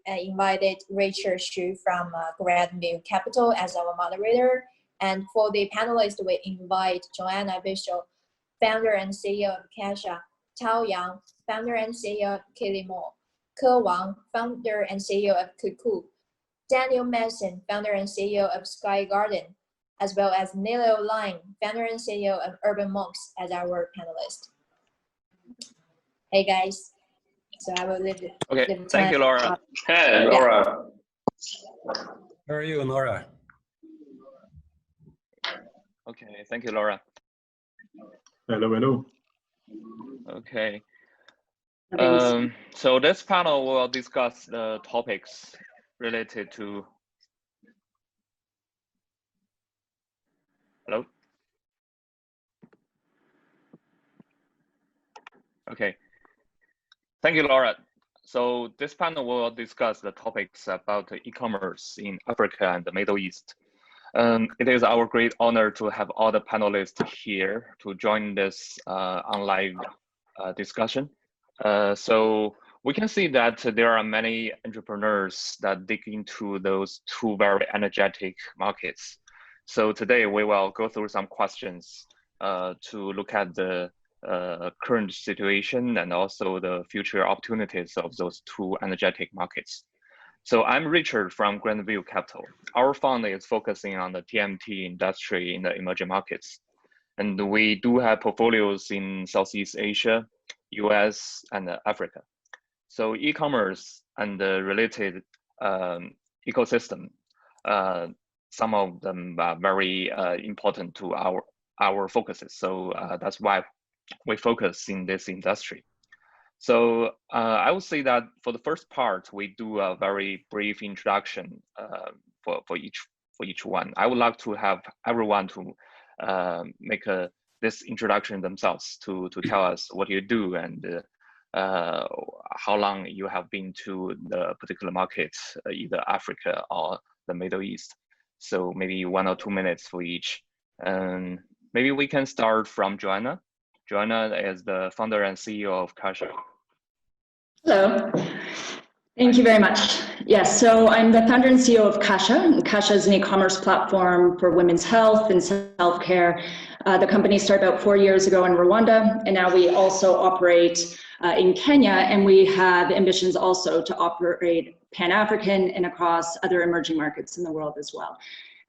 invited Richard Xu from Grandview Capital as our moderator. And for the panelists, we invite Joanna Bichsel, founder and CEO of Kasha, Tao Yang, founder and CEO of Kilimall, Wang, founder and CEO of Kikuu, Daniel Maison, founder and CEO of Sky Garden, as well as Nilo Line, founder and CEO of Urban Monks, as our panelist. Hey guys, so I will leave it. Okay, thank you, Laura. Hey, Laura. How are you, Laura? Okay, thank you, Laura. Hello, hello. Okay. So this panel will discuss the topics related to. Hello? Okay. Thank you, Laura. So this panel will discuss the topics about e-commerce in Africa and the Middle East. It is our great honor to have all the panelists here to join this online discussion. So we can see that there are many entrepreneurs that dig into those two very energetic markets. So today we will go through some questions to look at the current situation and also the future opportunities of those two energetic markets. So I'm Richard from Grandview Capital. Our fund is focusing on the TMT industry in the emerging markets. And we do have portfolios in Southeast Asia, US, and Africa. So e-commerce and the related ecosystem, some of them are very important to our focuses. So that's why we focus in this industry. So I would say that for the first part, we do a very brief introduction for each one. I would like to have everyone to make this introduction themselves to tell us what you do and how long you have been to the particular market, either Africa or the Middle East. So maybe 1 or 2 minutes for each. And maybe we can start from Joanna. Joanna is the founder and CEO of Kasha. Hello. Thank you very much. Yes, so I'm the founder and CEO of Kasha. Kasha is an e-commerce platform for women's health and self-care. The company started about 4 years ago in Rwanda, and now we also operate in Kenya, and we have ambitions also to operate Pan-African and across other emerging markets in the world as well.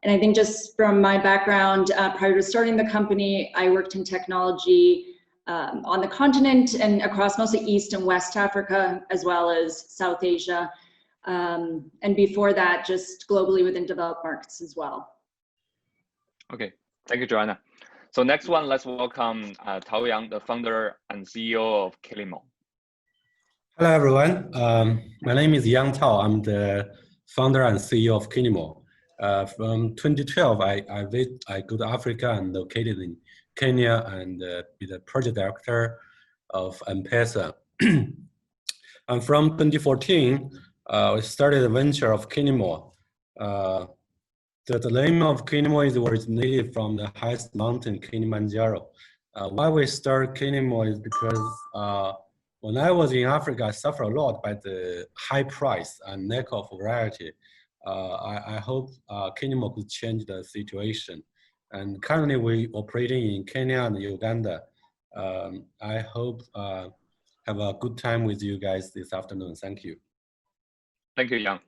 And I think just from my background, prior to starting the company, I worked in technology on the continent and across mostly East and West Africa, as well as South Asia. And before that, just globally within developed markets as well. Okay, thank you, Joanna. So next one, let's welcome Tao Yang, the founder and CEO of Kilimall. Hello, everyone. My name is Yang Tao. I'm the founder and CEO of Kilimall. From 2012, I go to Africa and located in Kenya and be the project director of M-Pesa. And from 2014, we started a venture of Kilimall. The name of Kilimall is originated from the highest mountain, Kilimanjaro. Why we start Kilimall is because when I was in Africa, I suffered a lot by the high price and lack of variety. I hope Kilimall could change the situation. And currently we operating in Kenya and Uganda. I hope have a good time with you guys this afternoon. Thank you. Thank you, Yang.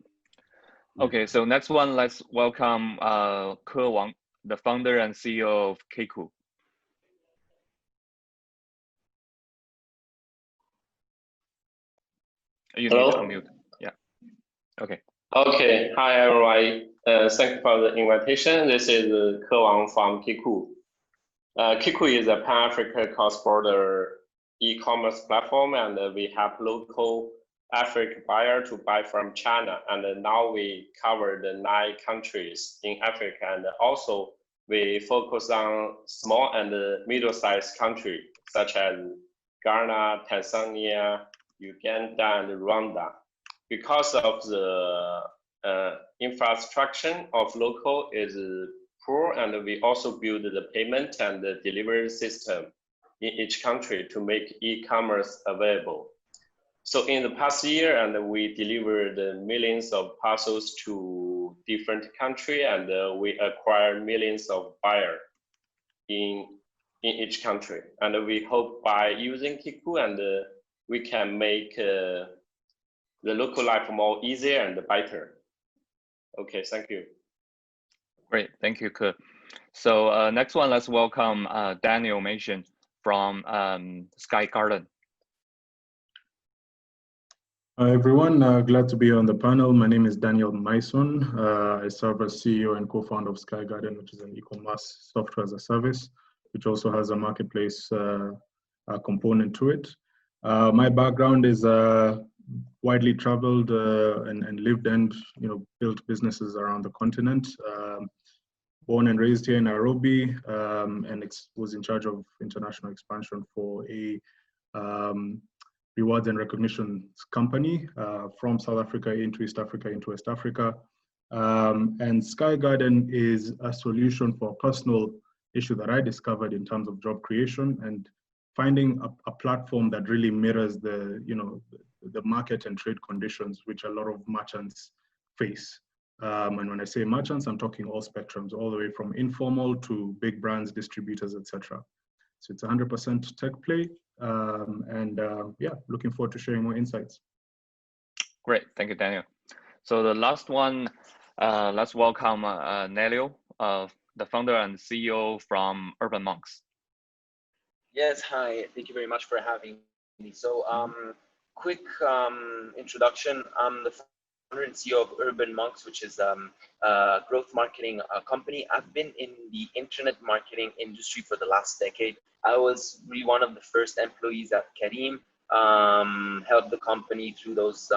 Okay, so next one, let's welcome Wang, the founder and CEO of Kikuu. You need to unmute. Yeah. Okay. Okay. Hi, everyone. Thank you for the invitation. This is Wang from Kikuu. Kikuu is a Pan-African cross-border e-commerce platform, and we have local African buyer to buy from China. And now we cover the 9 countries in Africa, and also we focus on small and middle-sized countries such as Ghana, Tanzania, Uganda, and Rwanda. Because of the infrastructure of local is poor, and we also build the payment and the delivery system in each country to make e-commerce available. So in the past year, and we delivered millions of parcels to different countries, and we acquired millions of buyers in each country. And we hope by using Kikuu, and we can make the local life more easier and better. Okay, thank you. Great, thank you, Ke. So next one, let's welcome Daniel Maison from Sky Garden. Hi everyone, glad to be on the panel. My name is Daniel Maison. I serve as CEO and co-founder of Sky Garden, which is an e-commerce software as a service, which also has a marketplace component to it. My background is widely traveled and lived and built businesses around the continent. Born and raised here in Nairobi, and was in charge of international expansion for a rewards and recognition company from South Africa into East Africa into West Africa. And Sky Garden is a solution for a personal issue that I discovered in terms of job creation and finding a platform that really mirrors the market and trade conditions which a lot of merchants face. And when I say merchants, I'm talking all spectrums, all the way from informal to big brands, distributors, etc. So it's 100% tech play. Yeah, looking forward to sharing more insights. Great, thank you, Daniel. So the last one, let's welcome Nelio, the founder and CEO from Urban Monks. Yes, hi, thank you very much for having me. So quick introduction, I'm the founder and CEO of Urban Monks, which is a growth marketing company. I've been in the internet marketing industry for the last decade. I was really one of the first employees at Karim, helped the company through those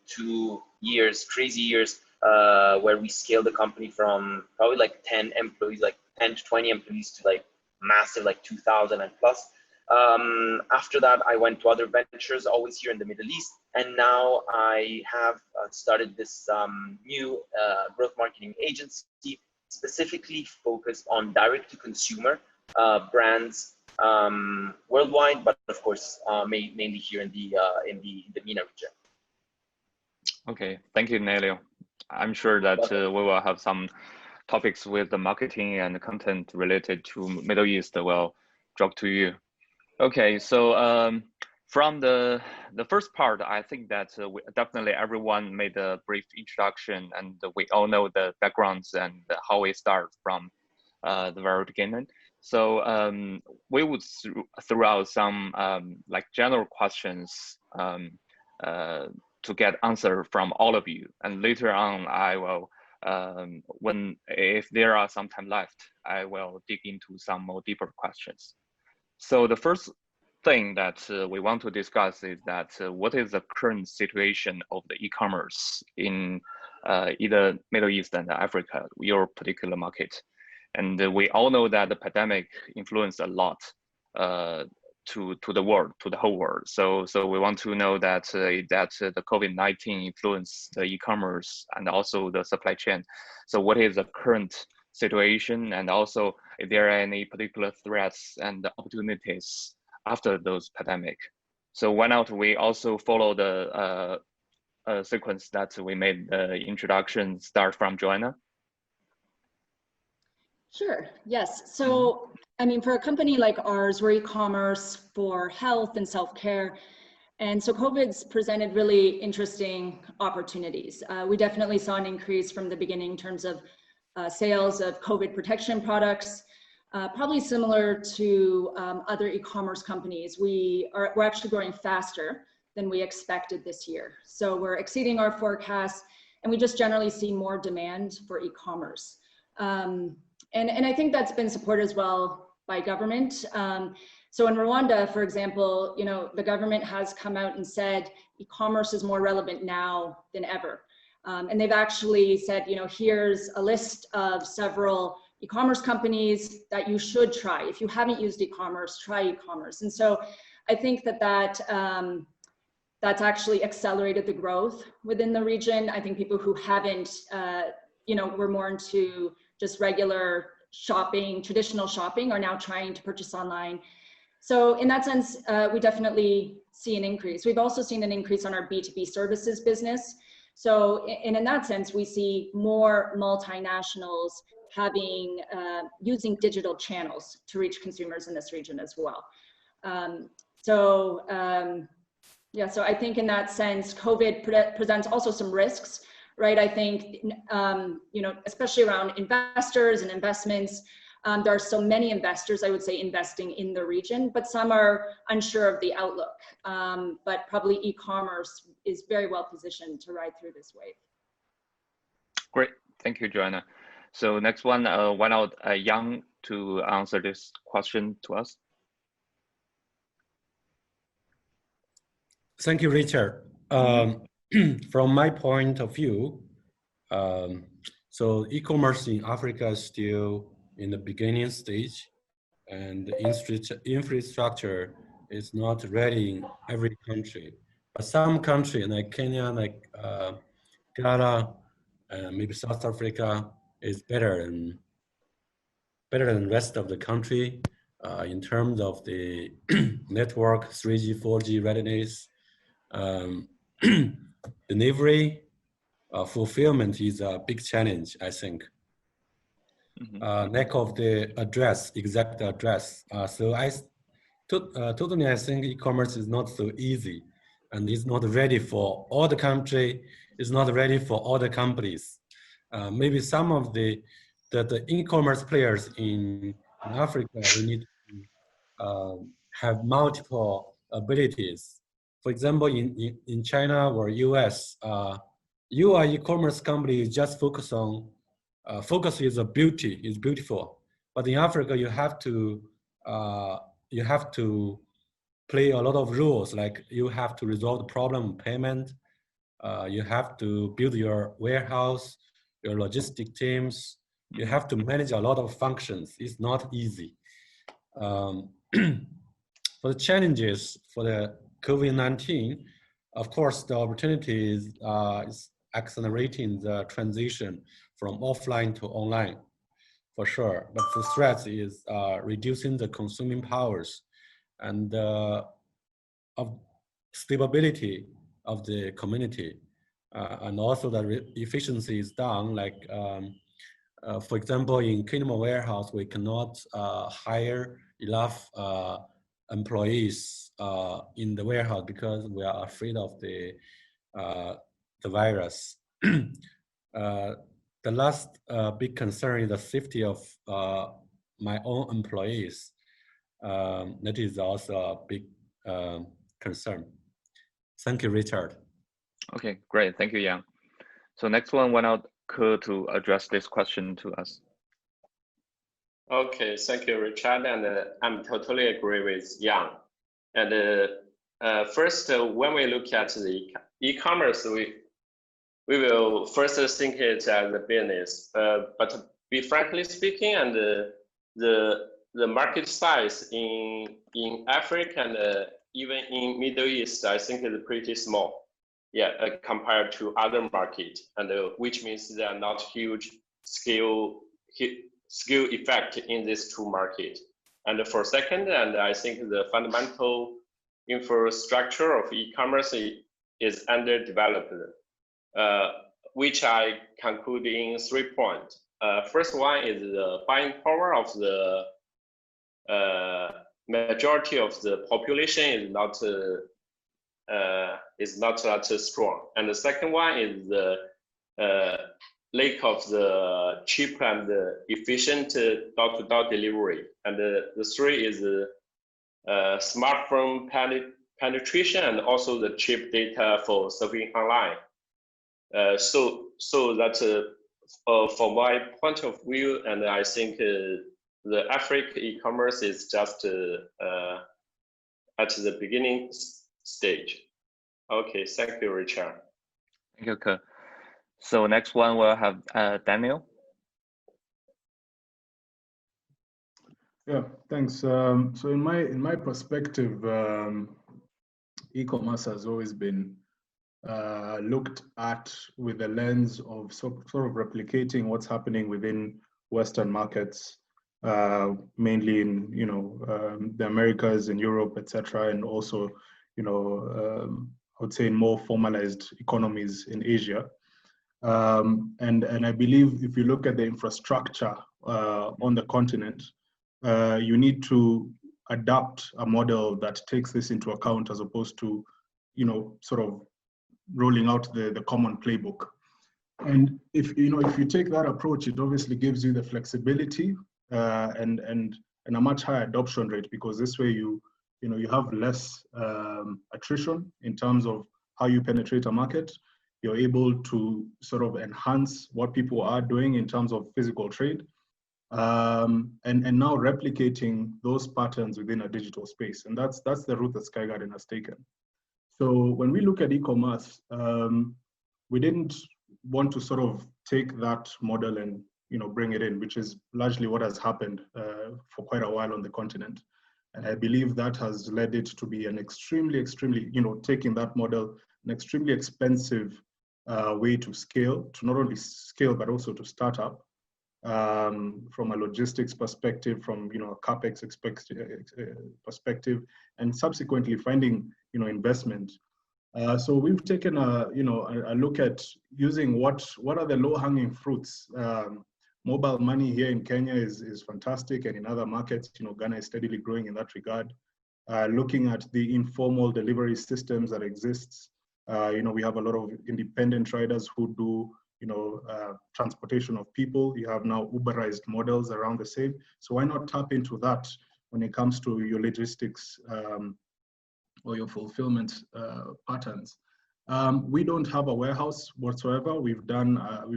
2 years, crazy years, where we scaled the company from probably like 10 employees, like 10 to 20 employees to like massive, like 2,000 and plus. After that, I went to other ventures, always here in the Middle East. And now I have started this new growth marketing agency, specifically focused on direct to consumer brands worldwide, but of course, mainly here in the MENA region. Okay, thank you, Nelio. I'm sure that we will have some topics with the marketing and content related to Middle East will drop to you. Okay, so from the first part, I think that definitely everyone made a brief introduction, and we all know the backgrounds and how we start from the very beginning. So we would throw out some like general questions to get answer from all of you, and later on I will, if there are some time left, I will dig into some more deeper questions. So the first thing that we want to discuss is that what is the current situation of the e-commerce in either Middle East and Africa, your particular market? And we all know that the pandemic influenced a lot to the world, to the whole world. So we want to know that the COVID-19 influenced the e-commerce and also the supply chain. So what is the current situation, and also if there are any particular threats and opportunities after those pandemic? So why not we also follow the sequence that we made the introduction, start from Joanna? Sure, yes. So, I mean, for a company like ours, we're e-commerce for health and self-care. And so COVID's presented really interesting opportunities. We definitely saw an increase from the beginning in terms of sales of COVID protection products, probably similar to other e-commerce companies. We're actually growing faster than we expected this year. So we're exceeding our forecasts, and we just generally see more demand for e-commerce. And I think that's been supported as well by government. So in Rwanda, for example, the government has come out and said e-commerce is more relevant now than ever. And they've actually said, here's a list of several e-commerce companies that you should try. If you haven't used e-commerce, try e-commerce. And so I think that's actually accelerated the growth within the region. I think people who haven't, were more into just regular shopping, traditional shopping, are now trying to purchase online. So in that sense, we definitely see an increase. We've also seen an increase on our B2B services business. So in that sense, we see more multinationals using digital channels to reach consumers in this region as well. Yeah, so I think in that sense, COVID presents also some risks, right? I think, you know, especially around investors and investments, there are so many investors, I would say, investing in the region, but some are unsure of the outlook. But probably e-commerce is very well positioned to ride through this wave. Great, thank you, Joanna. So next one, why not Yang to answer this question to us? Thank you, Richard. From my point of view, so e-commerce in Africa is still in the beginning stage, and the infrastructure is not ready in every country. But some countries like Kenya, like Ghana, maybe South Africa is better than the rest of the country in terms of the network, 3G, 4G readiness. Delivery, fulfillment is a big challenge, I think. Lack of the address, exact address. So totally, I think e-commerce is not so easy, and it's not ready for all the country. It's not ready for all the companies. Maybe some of the e-commerce players in Africa, we need to have multiple abilities. For example, in China or US, you are e-commerce company just focus on focus is a beauty, is beautiful. But in Africa, you have to play a lot of rules, like you have to resolve the problem payment, you have to build your warehouse, your logistic teams, you have to manage a lot of functions. It's not easy. For the challenges for the COVID-19, of course, the opportunity is accelerating the transition from offline to online, for sure. But the threat is reducing the consuming powers and of stability of the community, and also the efficiency is down. Like, for example, in Kilimall warehouse, we cannot hire enough employees in the warehouse because we are afraid of the virus. The last big concern is the safety of my own employees. That is also a big concern. Thank you, Richard. Okay, great. Thank you, Yang. So next one went out to address this question to us. Okay, thank you, Richard, and I'm totally agree with Yang. And first, when we look at the e-commerce, we will first think it as a business. But to be frankly speaking, and the market size in Africa and even in Middle East, I think is pretty small. Yeah, compared to other markets, and which means there are not huge scale effect in these two markets. And for second, and I think the fundamental infrastructure of e-commerce is underdeveloped, which I conclude in 3 points. First one is the buying power of the majority of the population is not that strong. And the second one is the lack of the cheap and efficient door-to-door delivery. And the three is smartphone penetration and also the cheap data for surfing online. So that from my point of view, and I think the Africa e-commerce is just at the beginning stage. Okay, thank you, Richard. Thank you, Ke. So next one we'll have Daniel. Yeah, thanks. So in my perspective, e-commerce has always been looked at with the lens of sort of replicating what's happening within Western markets. mainly in the Americas and Europe, etc., and also I would say in more formalized economies in Asia. And I believe if you look at the infrastructure on the continent, you need to adapt a model that takes this into account as opposed to, sort of rolling out the common playbook. And if you take that approach, it obviously gives you the flexibility and a much higher adoption rate, because this way you have less attrition in terms of how you penetrate a market. You're able to sort of enhance what people are doing in terms of physical trade, and now replicating those patterns within a digital space. And that's the route that Sky Garden has taken. So when we look at e-commerce, we didn't want to sort of take that model and bring it in, which is largely what has happened for quite a while on the continent. And I believe that has led it to be an extremely, taking that model, an extremely expensive way to scale, to not only scale, but also to start up from a logistics perspective, from a CapEx perspective, and subsequently finding investment. So we've taken a look at using what are the low-hanging fruits. Mobile money here in Kenya is fantastic, and in other markets, Ghana is steadily growing in that regard. Looking at the informal delivery systems that exists, we have a lot of independent riders who do transportation of people. You have now Uberized models around the same. So why not tap into that when it comes to your logistics or your fulfillment patterns? We don't have a warehouse whatsoever. We've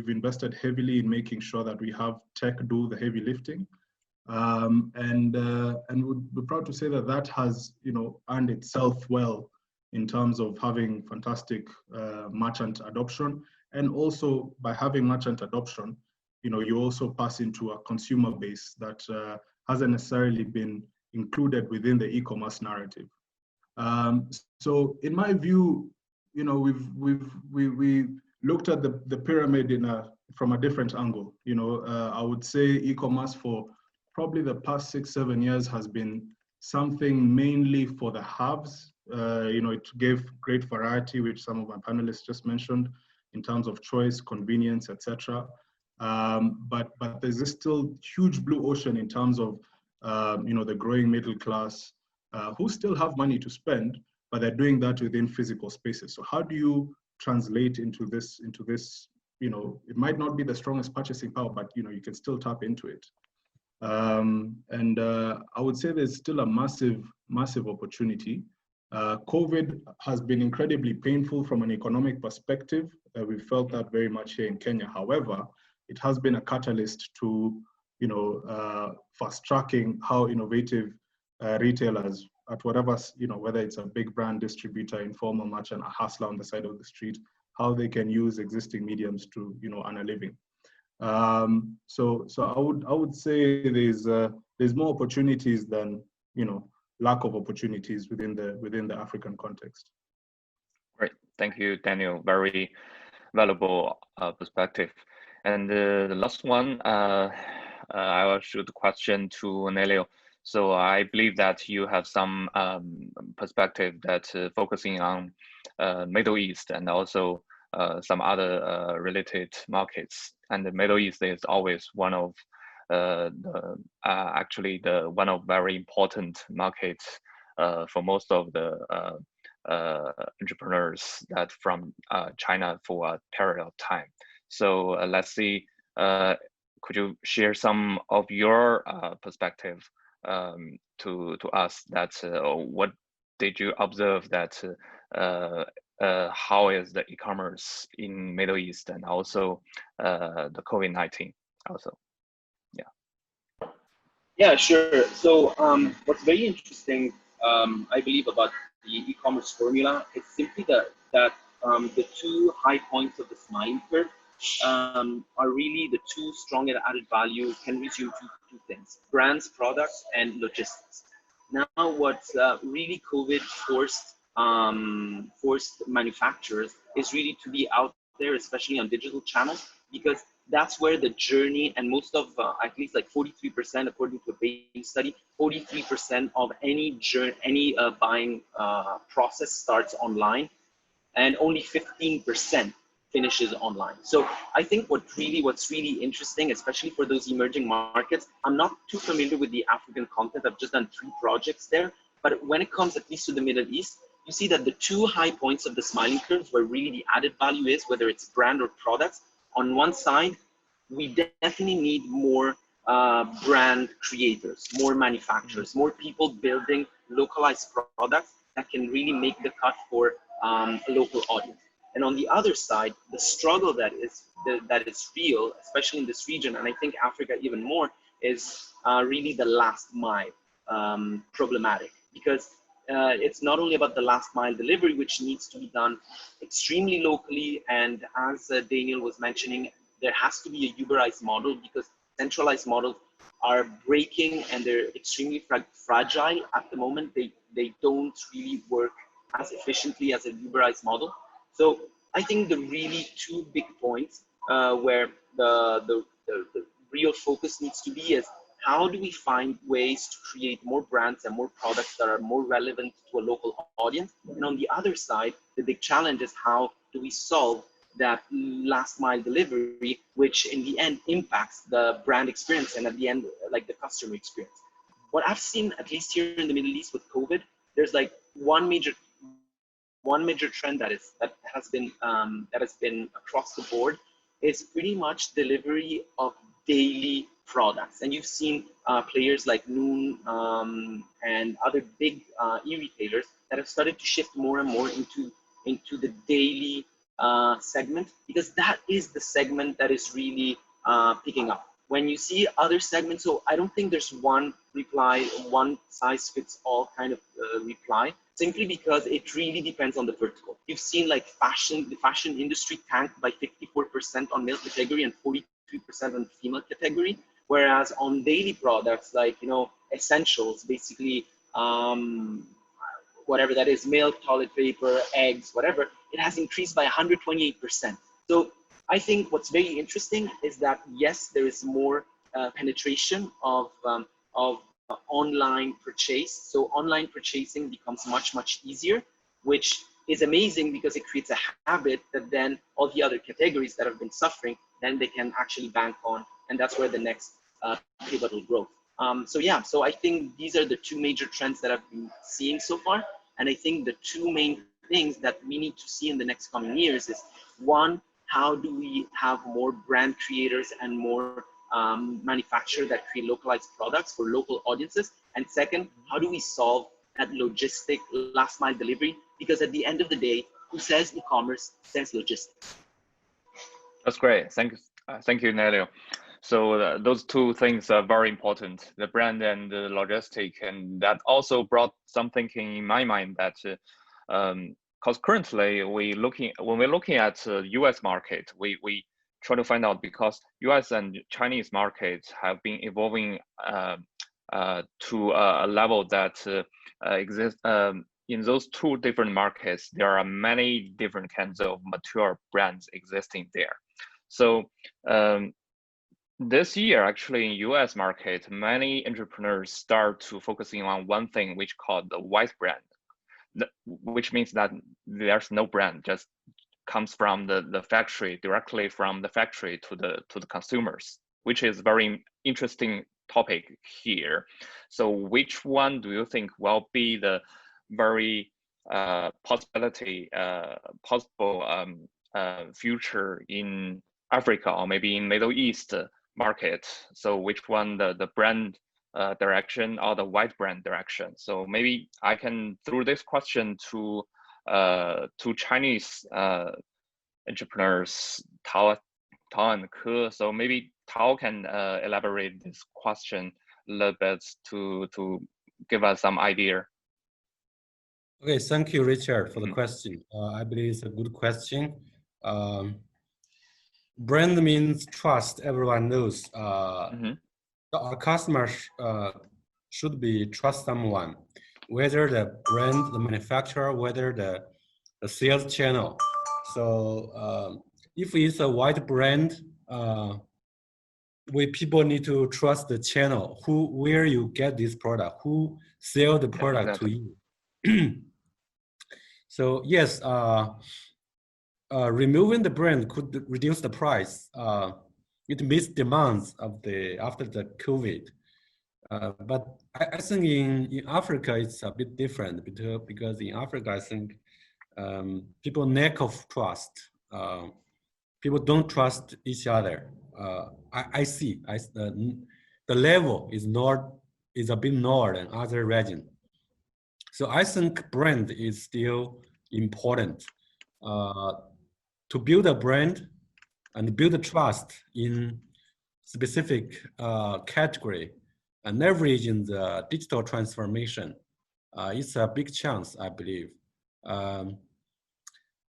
invested heavily in making sure that we have tech do the heavy lifting, and we're proud to say that has earned itself well in terms of having fantastic merchant adoption. And also by having merchant adoption, you also pass into a consumer base that hasn't necessarily been included within the e-commerce narrative. So in my view, we looked at the pyramid from a different angle. I would say e-commerce for probably the past 6-7 years has been something mainly for the haves. It gave great variety, which some of my panelists just mentioned, in terms of choice, convenience, etc. But there's this still huge blue ocean in terms of the growing middle class who still have money to spend, but they're doing that within physical spaces. So how do you translate into this? It might not be the strongest purchasing power, but you can still tap into it. And I would say there's still a massive opportunity. COVID has been incredibly painful from an economic perspective. We felt that very much here in Kenya. However, it has been a catalyst to, fast tracking how innovative retailers at whatever, whether it's a big brand distributor, informal merchant, a hustler on the side of the street, how they can use existing mediums to, earn a living. So I would say there's more opportunities than, lack of opportunities within the African context. Great, thank you, Daniel. Very valuable perspective. And the last one, I will shoot the question to Nelio. So I believe that you have some perspective that focusing on Middle East and also some other related markets. And the Middle East is always one of actually the one of very important markets for most of the entrepreneurs that from China for a period of time. So let's see, could you share some of your perspective to us, that what did you observe that how is the e-commerce in Middle East, and also the COVID-19 also? Yeah, sure. So what's very interesting, I believe, about the e-commerce formula is simply that the two high points of the smiling curve are really the two strong and added value can resume two things: brands, products, and logistics. Now, what's really COVID forced manufacturers is really to be out there, especially on digital channels, because that's where the journey and most of, at least like 43%, according to a Bain study, 43% of any buying process starts online, and only 15% finishes online. So I think what's really interesting, especially for those emerging markets, I'm not too familiar with the African content. I've just done 3 projects there, but when it comes at least to the Middle East, you see that the 2 high points of the smiling curves where really the added value is, whether it's brand or products, on one side, we definitely need more brand creators, more manufacturers, more people building localized products that can really make the cut for a local audience. And on the other side, the struggle that is real, especially in this region, and I think Africa even more, is really the last mile problematic, because it's not only about the last mile delivery, which needs to be done extremely locally. And as Daniel was mentioning, there has to be a Uberized model, because centralized models are breaking and they're extremely fragile at the moment. They don't really work as efficiently as a Uberized model. So I think the really 2 big points where the real focus needs to be is, how do we find ways to create more brands and more products that are more relevant to a local audience? And on the other side, the big challenge is, how do we solve that last mile delivery, which in the end impacts the brand experience and at the end, like the customer experience. What I've seen, at least here in the Middle East with COVID, there's like one major trend that has been across the board, is pretty much delivery of daily products. And you've seen players like Noon and other big e-retailers that have started to shift more and more into the daily segment, because that is the segment that is really picking up. When you see other segments, so I don't think there's one size fits all kind of reply, simply because it really depends on the vertical. You've seen like the fashion industry tanked by 54% on male category and 43% on female category. Whereas on daily products, like, essentials, basically, whatever that is, milk, toilet paper, eggs, whatever, it has increased by 128%. So I think what's very interesting is that, yes, there is more penetration of online purchase. So online purchasing becomes much easier, which is amazing, because it creates a habit that then all the other categories that have been suffering, then they can actually bank on, and that's where the next pivotal growth. So I think these are the 2 major trends that I've been seeing so far. And I think the 2 main things that we need to see in the next coming years is, 1, how do we have more brand creators and more manufacturers that create localized products for local audiences? And 2nd, how do we solve that logistic last mile delivery? Because at the end of the day, who says e-commerce says logistics. That's great. Thank you, Nelio. So those 2 things are very important, the brand and the logistic. And that also brought some thinking in my mind that, because currently when we're looking at US market, we try to find out, because US and Chinese markets have been evolving to a level that exists in those 2 different markets. There are many different kinds of mature brands existing there. So this year, actually, in US market, many entrepreneurs start to focusing on one thing, which called the white brand, which means that there's no brand, just comes from the factory, directly from the factory to the consumers, which is very interesting topic here. So which one do you think will be the very possible future in Africa, or maybe in Middle East market? So which one, the brand direction or the white brand direction? So maybe I can throw this question to Chinese entrepreneurs, Tao and Ke. So maybe Tao can elaborate this question a little bit to give us some idea. Okay, thank you, Richard, for the question. I believe it's a good question. Brand means trust. Everyone knows. Our customers should be trust someone, whether the brand, the manufacturer, whether the sales channel. So if it's a white brand, we people need to trust the channel, where you get this product, who sell the product to you. So yes, removing the brand could reduce the price. It meets demands of after the COVID. But I think in Africa it's a bit different because in Africa I think people lack of trust. People don't trust each other. I see the level is a bit lower than other region. So I think brand is still important to build a brand and build a trust in specific category and leveraging the digital transformation. It's a big chance, I believe.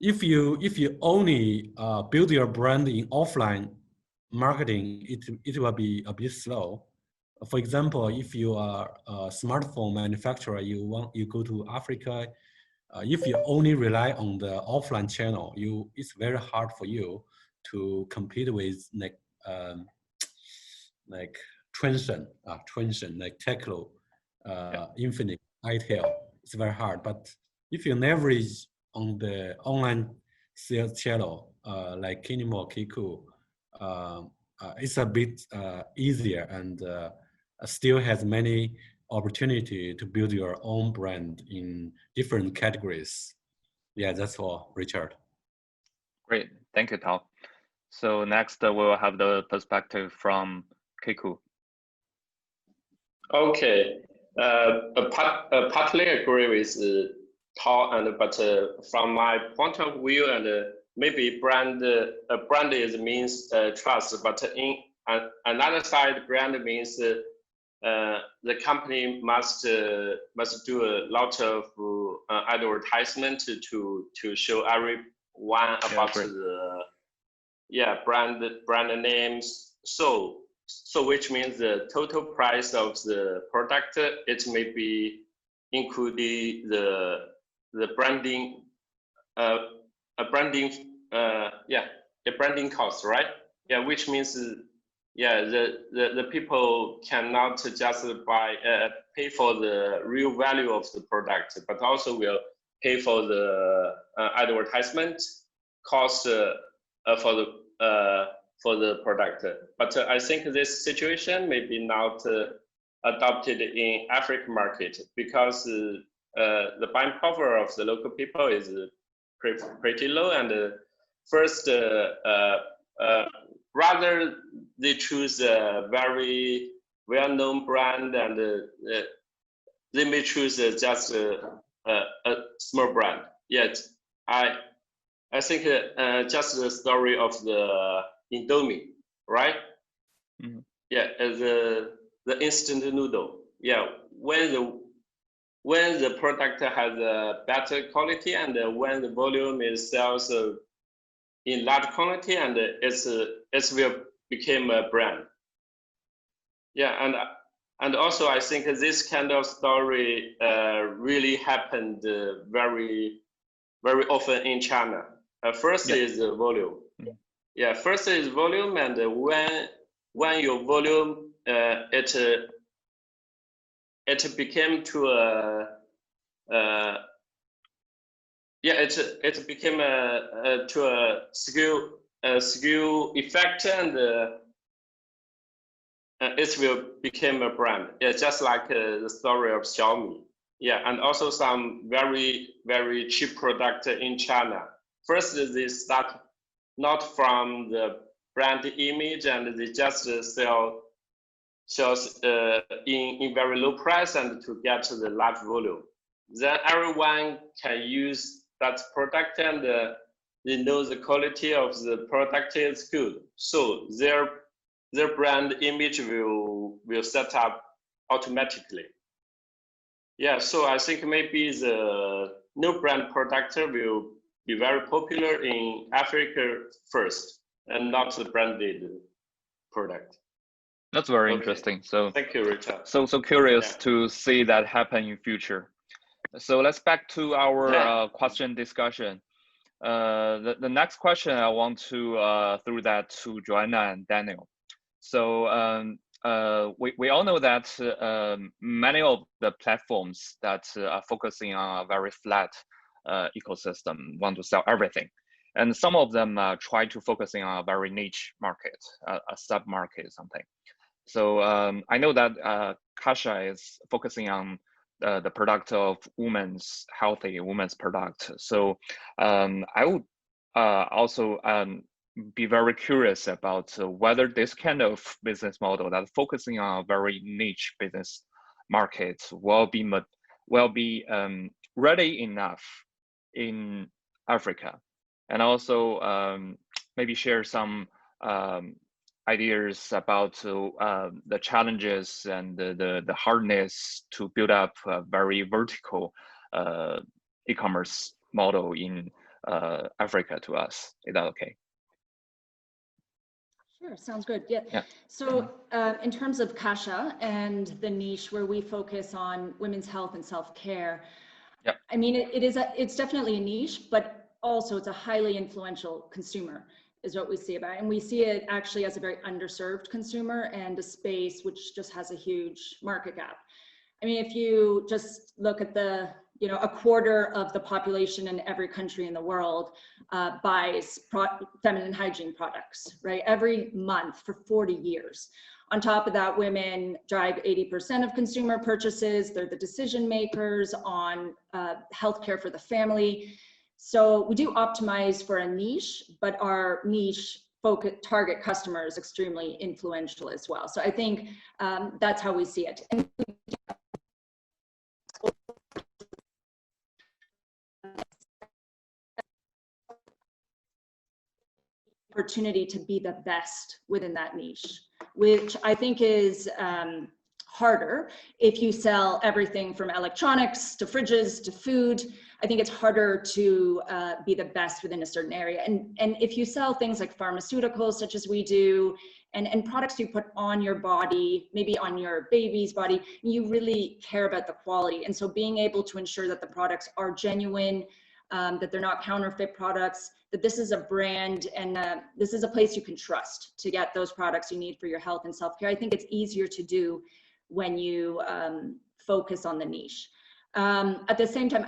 If you only build your brand in offline marketing, it will be a bit slow. For example, if you are a smartphone manufacturer, you go to Africa. If you only rely on the offline channel, it's very hard for you to compete with like Transsion, like Teclo, Infinite, itel. It's very hard. But if you leverage on the online sales channel like Kilimall, Kikuu, it's a bit easier and still has many opportunity to build your own brand in different categories. Yeah, that's all, Richard. Great, thank you, Tao. So next we'll have the perspective from Kikuu. Okay, partly agree with Tao, but from my point of view, and maybe brand means trust, but in another side, brand means the company must do a lot of advertisement to show everyone about brand names. So which means the total price of the product, it may be including the branding branding cost, right? Yeah, which means the people cannot just pay for the real value of the product, but also will pay for the advertisement cost for the product. But I think this situation may be not adopted in African market because the buying power of the local people is pretty low, and first rather they choose a very well-known brand, and they may choose just a small brand. Yet I think just the story of the Indomie, right? Mm-hmm. Yeah, the instant noodle. Yeah, when the product has a better quality, and when the volume is sells in large quantity, and it will become a brand. Yeah, and also I think this kind of story really happened very often in China. First is the volume. Mm-hmm. Yeah, first is volume, and when your volume it became to it became to a skill effect, and it will become a brand. Yeah, just like the story of Xiaomi. Yeah, and also some very cheap product in China. First, they start not from the brand image, and they just sells in very low price and to get the large volume. Then everyone can use that product, and they know the quality of the product is good. So their brand image will set up automatically. Yeah, so I think maybe the new brand product will be very popular in Africa first, and not the branded product. That's very interesting. So thank you, Richard. So curious to see that happen in future. So let's back to our question discussion. The next question I want to through that to Joanna and Daniel. So we all know that many of the platforms that are focusing on a very flat ecosystem want to sell everything. And some of them try to focusing on a very niche market, a sub-market or something. So I know that Kasha is focusing on the product of women's healthy women's product. So I would also be very curious about whether this kind of business model that focusing on a very niche business market will be ready enough in Africa, and also maybe share some ideas about the challenges and the hardness to build up a very vertical e-commerce model in Africa to us. Is that okay? Sure, sounds good. Yeah. So in terms of Kasha and the niche where we focus on women's health and self-care, I mean, it's definitely a niche, but also it's a highly influential consumer is what we see about it. And we see it actually as a very underserved consumer and a space which just has a huge market gap. I mean, if you just look at the, a quarter of the population in every country in the world buys feminine hygiene products, right? Every month for 40 years. On top of that, women drive 80% of consumer purchases. They're the decision makers on healthcare for the family. So we do optimize for a niche, but our niche target customer is extremely influential as well. So I think that's how we see it. And opportunity to be the best within that niche, which I think is harder if you sell everything from electronics to fridges to food. I think it's harder to be the best within a certain area. And if you sell things like pharmaceuticals, such as we do, and products you put on your body, maybe on your baby's body, you really care about the quality. And so being able to ensure that the products are genuine, that they're not counterfeit products, that this is a brand and this is a place you can trust to get those products you need for your health and self-care. I think it's easier to do when you focus on the niche. At the same time,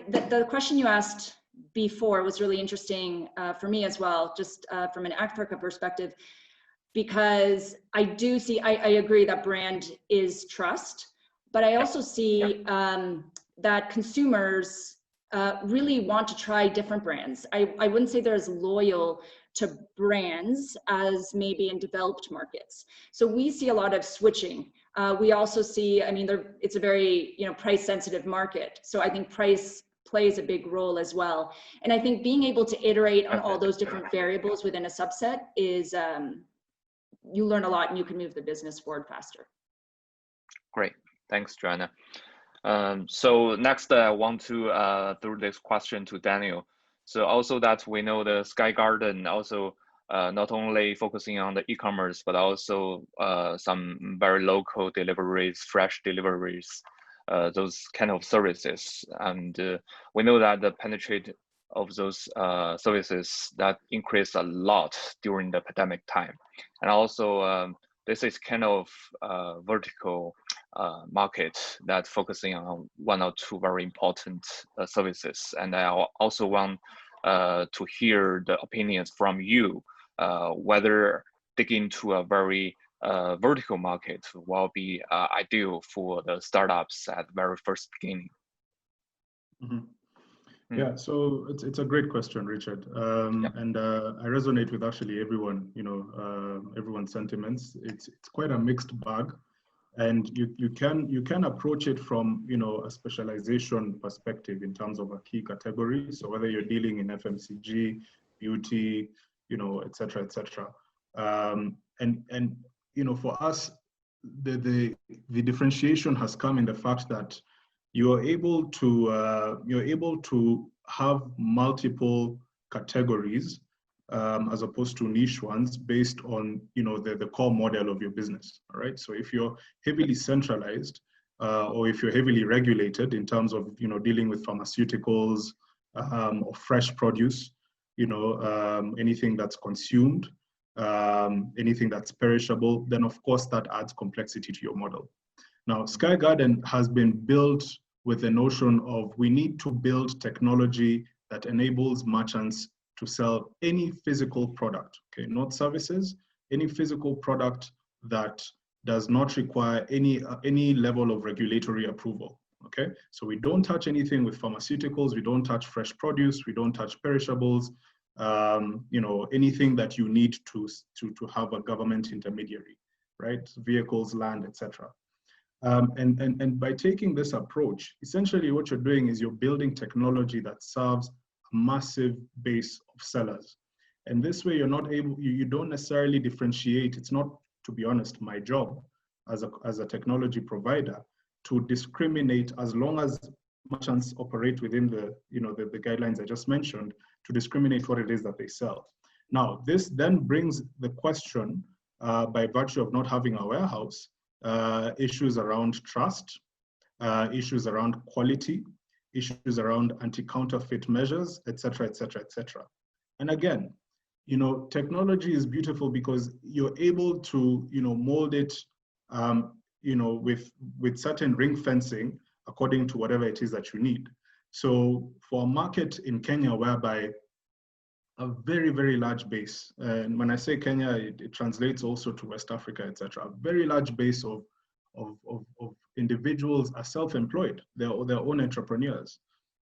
the question you asked before was really interesting for me as well, just from an Africa perspective, because I do see, I agree that brand is trust, but I also see that consumers really want to try different brands. I wouldn't say they're as loyal to brands as maybe in developed markets. So we see a lot of switching. We also see, I mean, it's a very price sensitive market. So I think price plays a big role as well. And I think being able to iterate on all those different variables within a subset is, you learn a lot and you can move the business forward faster. Great, thanks, Joanna. So next, I want to throw this question to Daniel. So also that we know the Sky Garden also not only focusing on the e-commerce, but also some very local deliveries, fresh deliveries, those kind of services. And we know that the penetration of those services that increased a lot during the pandemic time. And also this is kind of vertical market that focusing on one or two very important services. And I also want to hear the opinions from you, whether digging into a very vertical market will be ideal for the startups at the very first beginning. Yeah, so it's a great question, Richard, and I resonate with actually everyone, everyone's sentiments. It's quite a mixed bag, and you can approach it from a specialization perspective in terms of a key category. So whether you're dealing in FMCG, beauty, et cetera, et cetera, and for us, the differentiation has come in the fact that you're able to have multiple categories as opposed to niche ones based on the core model of your business. All right. So if you're heavily centralized or if you're heavily regulated in terms of dealing with pharmaceuticals or fresh produce, anything that's consumed, anything that's perishable, then of course that adds complexity to your model. Now, Sky Garden has been built with the notion of we need to build technology that enables merchants to sell any physical product, okay, not services, any physical product that does not require any level of regulatory approval, okay? So we don't touch anything with pharmaceuticals, we don't touch fresh produce, we don't touch perishables, anything that you need to have a government intermediary, right? Vehicles, land, etc. And by taking this approach, essentially what you're doing is you're building technology that serves a massive base of sellers. And this way you're not able, you don't necessarily differentiate. It's not, to be honest, my job as a technology provider to discriminate, as long as merchants operate within the guidelines I just mentioned, to discriminate what it is that they sell. Now, this then brings the question, by virtue of not having a warehouse, issues around trust, issues around quality, issues around anti-counterfeit measures, etc., etc., etc. And again, technology is beautiful because you're able to, mold it, with certain ring fencing according to whatever it is that you need. So for a market in Kenya whereby a very, very large base, and when I say Kenya, it translates also to West Africa, etc. A very large base of individuals are self-employed. They're their own entrepreneurs.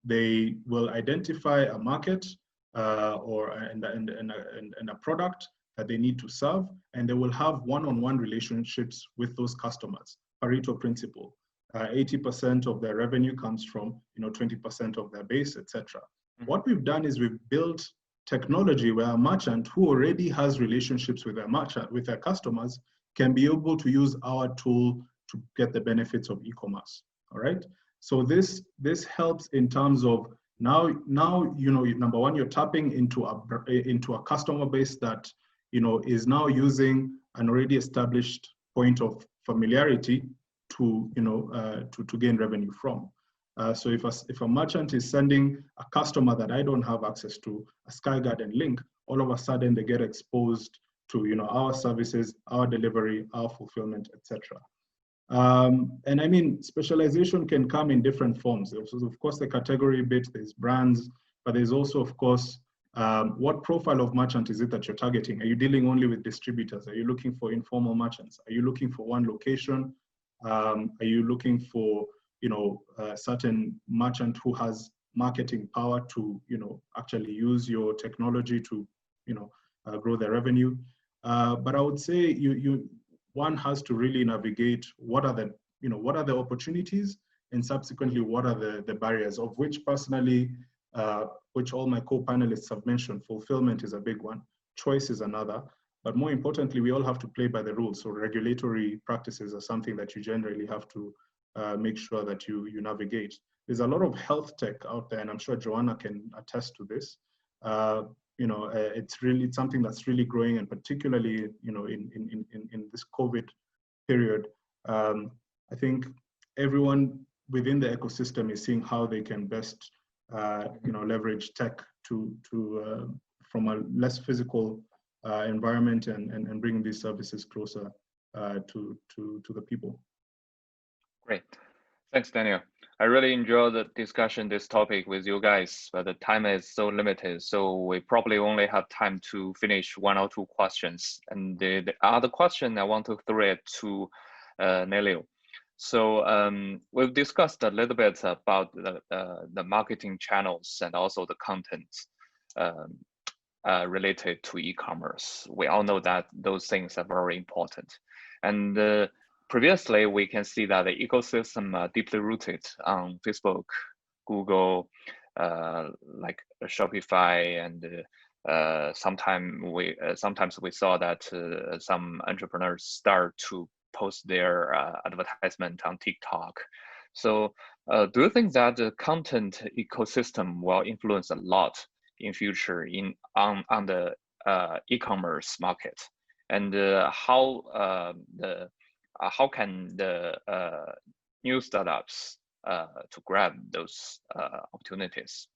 They will identify a market and a product that they need to serve, and they will have one-on-one relationships with those customers. Pareto principle: 80% of their revenue comes from 20% of their base, etc. What we've done is we've built technology where a merchant who already has relationships with their customers can be able to use our tool to get the benefits of e-commerce. All right. So this helps in terms of now number one, you're tapping into a customer base that is now using an already established point of familiarity to gain revenue from. So if a merchant is sending a customer that I don't have access to a Sky Garden link, all of a sudden they get exposed to our services, our delivery, our fulfillment, etc. And I mean, specialization can come in different forms. There's of course the category bit, there's brands, but there's also of course what profile of merchant is it that you're targeting? Are you dealing only with distributors? Are you looking for informal merchants? Are you looking for one location? Are you looking for a certain merchant who has marketing power to actually use your technology to grow their revenue? But I would say one has to really navigate what are the opportunities, and subsequently what are the barriers, of which personally, which all my co-panelists have mentioned. Fulfillment is a big one, choice is another, but more importantly, we all have to play by the rules. So regulatory practices are something that you generally have to make sure that you navigate. There's a lot of health tech out there, and I'm sure Joanna can attest to this. It's something that's really growing, and particularly in this COVID period, I think everyone within the ecosystem is seeing how they can best leverage tech from a less physical environment and bring these services closer to the people. Great. Thanks, Daniel. I really enjoyed the discussion, this topic with you guys, but the time is so limited. So we probably only have time to finish one or two questions. And the other question I want to throw it to Nelio. So we've discussed a little bit about the marketing channels and also the content related to e-commerce. We all know that those things are very important. And previously, we can see that the ecosystem are deeply rooted on Facebook, Google, like Shopify, and sometimes we saw that some entrepreneurs start to post their advertisement on TikTok. So do you think that the content ecosystem will influence a lot in future on the e-commerce market? And how can the new startups to grab those opportunities?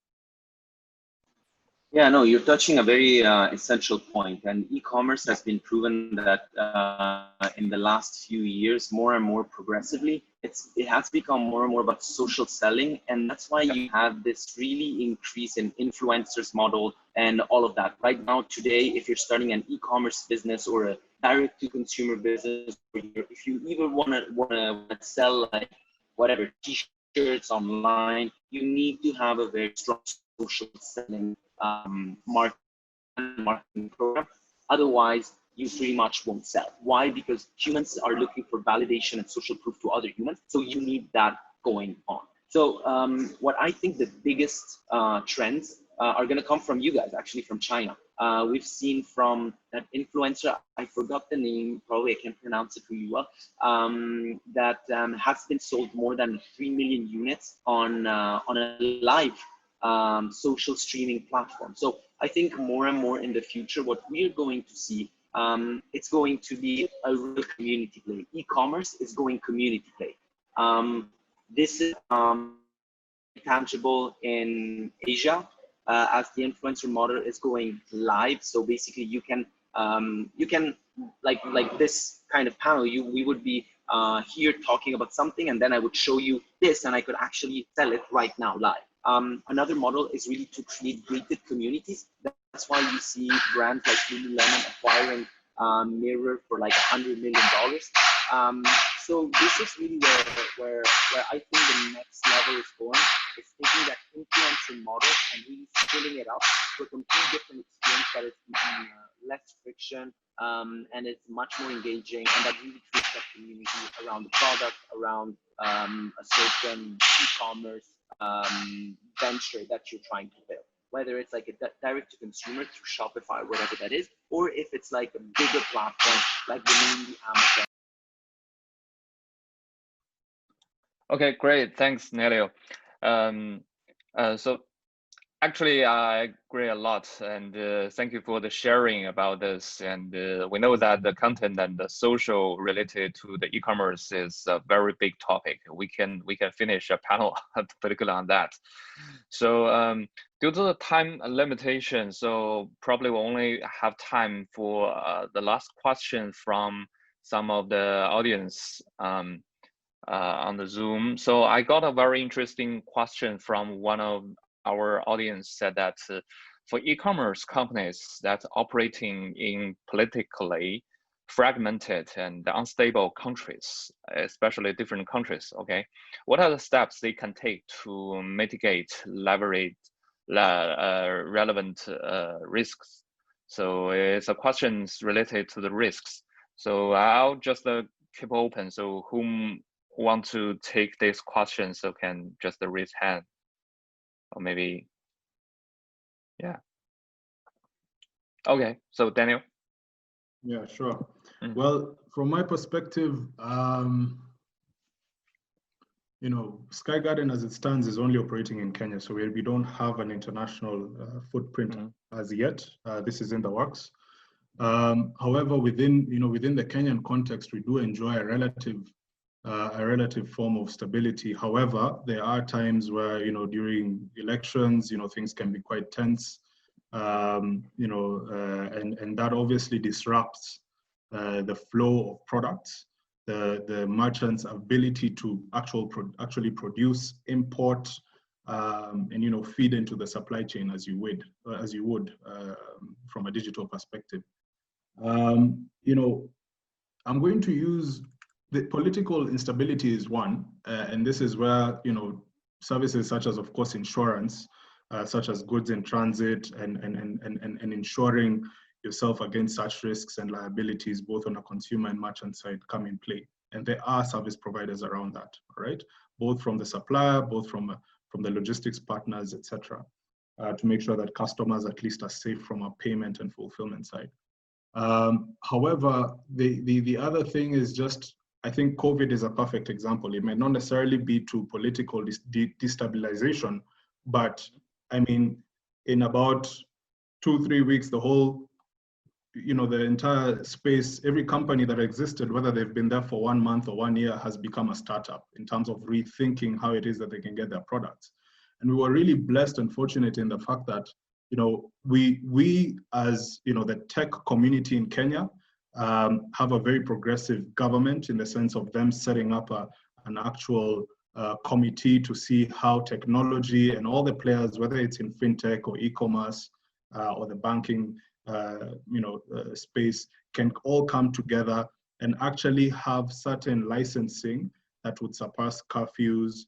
Yeah, no, you're touching a very essential point, and e-commerce has been proven that in the last few years, more and more progressively, it has become more and more about social selling, and that's why you have this really increase in influencers model and all of that. Right now, today, if you're starting an e-commerce business or a direct-to-consumer business, or if you even want to sell like whatever t-shirts online, you need to have a very strong social selling marketing program. Otherwise, you pretty much won't sell. Why? Because humans are looking for validation and social proof to other humans. So you need that going on. So what I think the biggest trends are going to come from you guys, actually from China. We've seen from that influencer, I forgot the name, probably I can't pronounce it really well, that has been sold more than 3 million units on a live social streaming platform. So I think more and more in the future, what we're going to see, it's going to be a real community play. E-commerce is going community play. This is tangible in Asia as the influencer model is going live. So basically you can like this kind of panel, we would be here talking about something, and then I would show you this and I could actually sell it right now live. Another model is really to create gated communities. That's why you see brands like Lululemon acquiring Mirror for like $100 million. So this is really where I think the next level is going, is taking that influencer model and really scaling it up to a completely different experience that is less friction and it's much more engaging, and that really creates that community around the product, around a certain e-commerce venture that you're trying to build. Whether it's like a direct to consumer through Shopify, whatever that is, or if it's like a bigger platform like the Amazon. Okay, great. Thanks, Nelio. So actually, I agree a lot, and thank you for the sharing about this. And we know that the content and the social related to the e-commerce is a very big topic. We can finish a panel particularly on that. So due to the time limitation, so probably we'll only have time for the last question from some of the audience on the Zoom. So I got a very interesting question from one of our audience, said that for e-commerce companies that's operating in politically fragmented and unstable countries, especially different countries, okay, what are the steps they can take to mitigate relevant risks? So it's a question related to the risks. So I'll just keep open. So whom want to take this question, so can just raise hand, or maybe, yeah. Okay, so Daniel. Yeah, sure. Well, from my perspective, you know, Sky Garden as it stands is only operating in Kenya, so we don't have an international footprint as yet. This is in the works. However, within the Kenyan context, we do enjoy a relative form of stability. However, there are times where, you know, during elections, you know, things can be quite tense, you know, and that obviously disrupts the flow of products, the merchant's ability to actually produce, import, and, you know, feed into the supply chain as you would from a digital perspective. You know, I'm going to use the political instability is one, and this is where, you know, services such as, of course, insurance, such as goods in transit and insuring yourself against such risks and liabilities, both on a consumer and merchant side, come in play. And there are service providers around that, right? Both from the supplier, both from the logistics partners, etc., to make sure that customers at least are safe from a payment and fulfillment side. However, the other thing is just, I think COVID is a perfect example. It may not necessarily be to political destabilization, but I mean, in about 2-3 weeks, the whole, you know, the entire space, every company that existed, whether they've been there for 1 month or 1 year, has become a startup in terms of rethinking how it is that they can get their products. And we were really blessed and fortunate in the fact that, we as the tech community in Kenya have a very progressive government in the sense of them setting up an actual committee to see how technology and all the players, whether it's in fintech or e-commerce or the banking space, can all come together and actually have certain licensing that would surpass curfews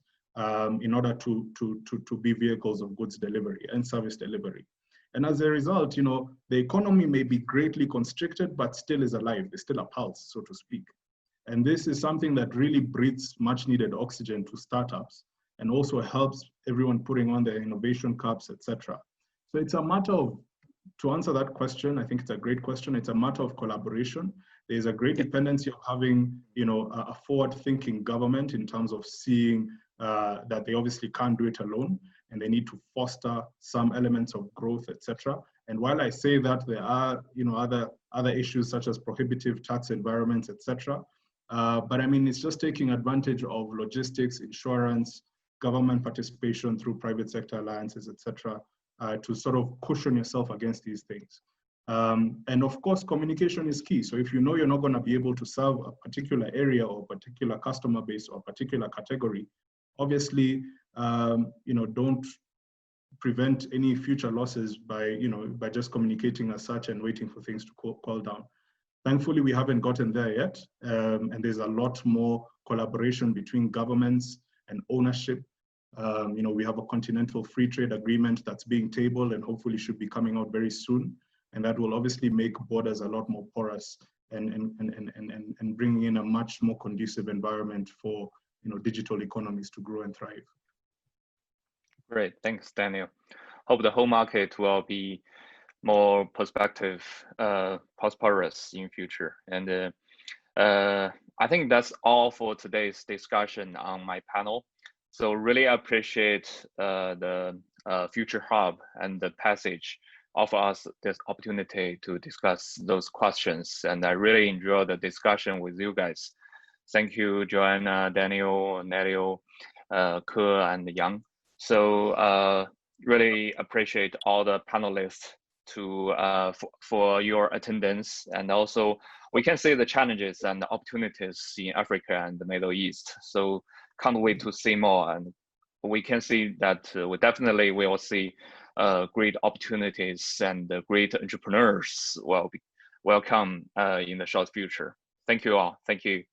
in order to be vehicles of goods delivery and service delivery. And as a result, the economy may be greatly constricted, but still is alive. There's still a pulse, so to speak. And this is something that really breathes much needed oxygen to startups and also helps everyone putting on their innovation caps, etc. So it's a matter of, to answer that question, I think it's a great question. It's a matter of collaboration. There's a great dependency of having, a forward-thinking government in terms of seeing that they obviously can't do it alone, and they need to foster some elements of growth, etc. And while I say that, there are, other issues such as prohibitive tax environments, etc. But I mean, it's just taking advantage of logistics, insurance, government participation through private sector alliances, etc. To sort of cushion yourself against these things. And of course, communication is key. So if you know you're not going to be able to serve a particular area or particular customer base or particular category, obviously, don't prevent any future losses by just communicating as such and waiting for things to cool down. Thankfully, we haven't gotten there yet, and there's a lot more collaboration between governments and ownership. We have a continental free trade agreement that's being tabled and hopefully should be coming out very soon. And that will obviously make borders a lot more porous and bring in a much more conducive environment for digital economies to grow and thrive. Great, thanks, Daniel. Hope the whole market will be more prosperous in future. And I think that's all for today's discussion on my panel. So really appreciate the Future Hub and the Passage offer us this opportunity to discuss those questions. And I really enjoyed the discussion with you guys. Thank you, Joanna, Daniel, Nelio, Ke, and Yang. So really appreciate all the panelists for your attendance. And also we can see the challenges and the opportunities in Africa and the Middle East. So can't wait to see more. And we can see that we definitely will see great opportunities and great entrepreneurs will come in the short future. Thank you all. Thank you.